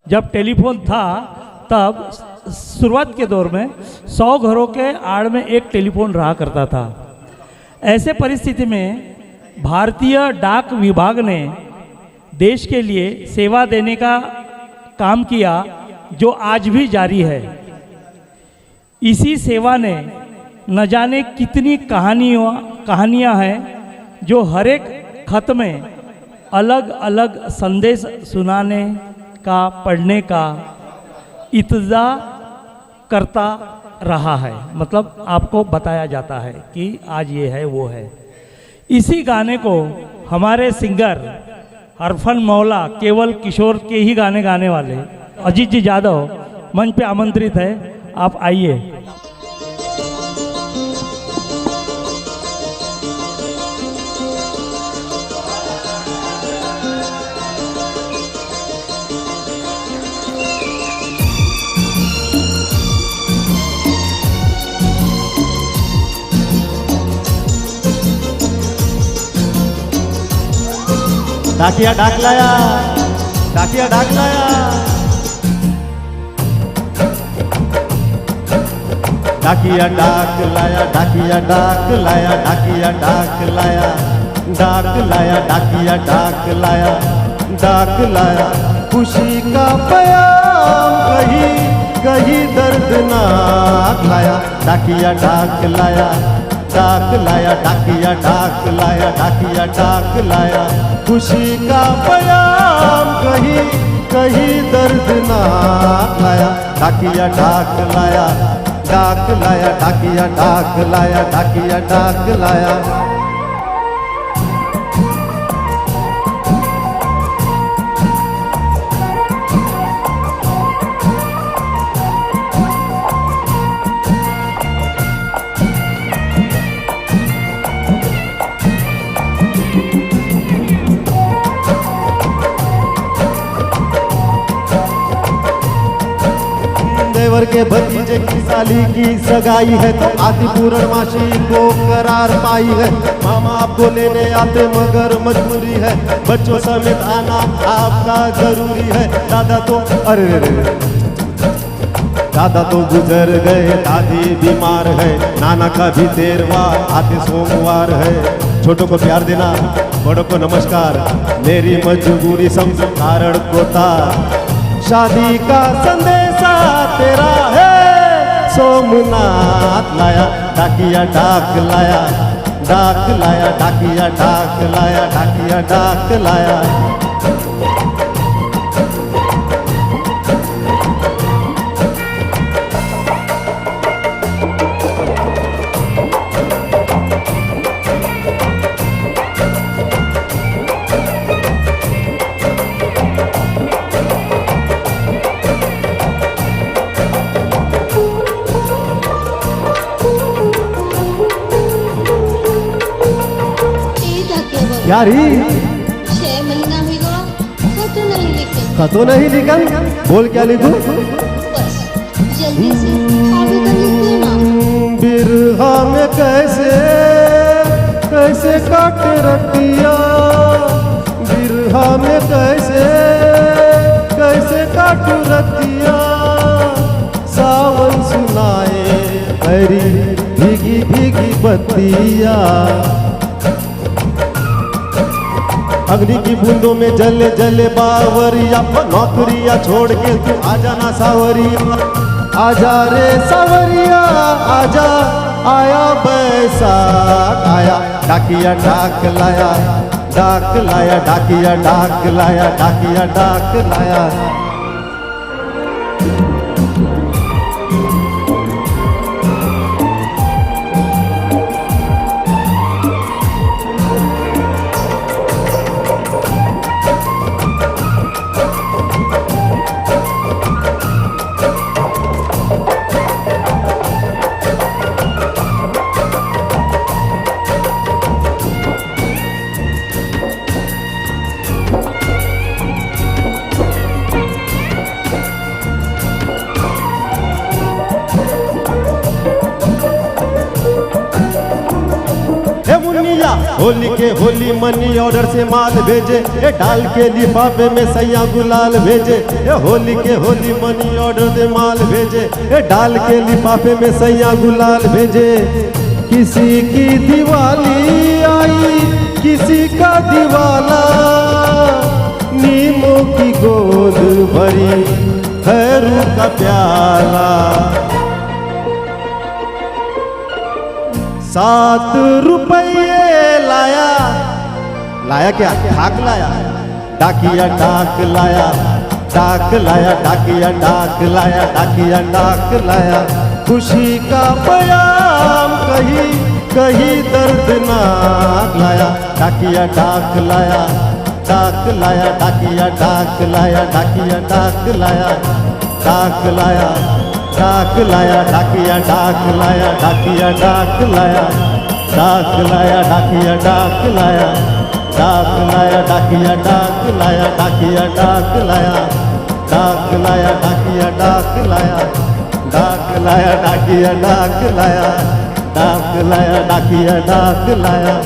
जब टेलीफोन था तब शुरुआत के दौर में 100 घरों के आड़ में एक टेलीफोन रहा करता था। ऐसे परिस्थिति में भारतीय डाक विभाग ने देश के लिए सेवा देने का काम किया जो आज भी जारी है। इसी सेवा ने न जाने कितनी कहानियाँ हैं जो हर एक खत में अलग अलग संदेश सुनाने का पढ़ने का इत्जा करता रहा है। मतलब आपको बताया जाता है कि आज ये है वो है। इसी गाने को हमारे सिंगर हरफन मौला केवल किशोर के ही गाने गाने वाले अजीत जी यादव मंच पे आमंत्रित है, आप आइए। डाकिया डाक लाया, डाकिया डाक लाया, डाकिया डाक लाया, डाकिया डाक लाया, डाकिया डाक लाया, डाक लाया, डाकिया डाक लाया, डाक लाया। खुशी का पैगाम कहीं कहीं दर्दनाक लाया, डाकिया डाक लाया, डाक लाया, डाकिया डाक लाया, डाकिया डाक लाया। खुशी का पैगाम कहीं कहीं दर्दनाक लाया, डाकिया डाक लाया, डाक लाया, डाकिया डाक लाया, डाकिया डाक लाया। देवर के भतीजे की साली की सगाई है तो आदि पूर्णमासी को करार पाई है। मामा आपको लेने आते मगर मजबूरी है, बच्चों समेत आना आपका जरूरी है। दादा तो दादा तो गुजर गए, दादी बीमार है, नाना का भी 13वां आते सोमवार है। छोटों को प्यार देना, बड़ों को नमस्कार, मेरी मजबूरी समझो कारण को था। शादी का संदेशा तेरा है, सोमनाथ लाया, डाकिया डाक लाया, डाक लाया, डाकिया डाक लाया, डाकिया डाक लाया। यारी 6 महीना हुई गो, खतो नहीं लिखन, बोल क्या लिखूं? बस जल्दी से खाली कर लिख देना। बिरहा में कैसे कैसे काटे रतिया, बिरहा में कैसे कैसे काटू रतिया। सावन सुनाए मेरी भीगी भीगी बत्तिया, अग्नि की बूंदों में जले जले बावरिया। नौकरिया छोड़ के तू आजा ना सावरिया, आजा रे सावरिया आजा, आया बैसाख आया। डाकिया डाक लाया, डाक लाया, डाकिया डाक लाया, डाकिया डाक लाया। होली के होली मनी ऑर्डर से माल भेजे, ये डाल के लिफाफे में सैया गुलाल भेजे। ये होली के होली मनी ऑर्डर से माल भेजे, ये डाल के लिफाफे में सैया गुलाल भेजे। किसी की दिवाली आई किसी का दिवाला, नीमों की गोद भरी खैरू का प्याला। 7 रुपये लाया, लाया क्या ढाक लाया, डाकिया डाक लाया, डाक लाया, डाकिया डाक लाया, डाकिया डाक लाया। खुशी का बयाम कहीं कहीं दर्दनाक लाया, डाकिया डाक लाया, डाक लाया, डाकिया डाक लाया, डाकिया डाक लाया, डाक लाया, डाक लाया, डाकिया डाक लाया, डाकिया डाक लाया, डाक लाया, डाकिया डाक लाया, डाक लाया, डाकिया डाक लाया, डाकिया डाक लाया, डाक लाया, डाकिया डाक लाया, डाक लाया, डाकिया डाक लाया, डाक लाया, डाकिया डाक लाया।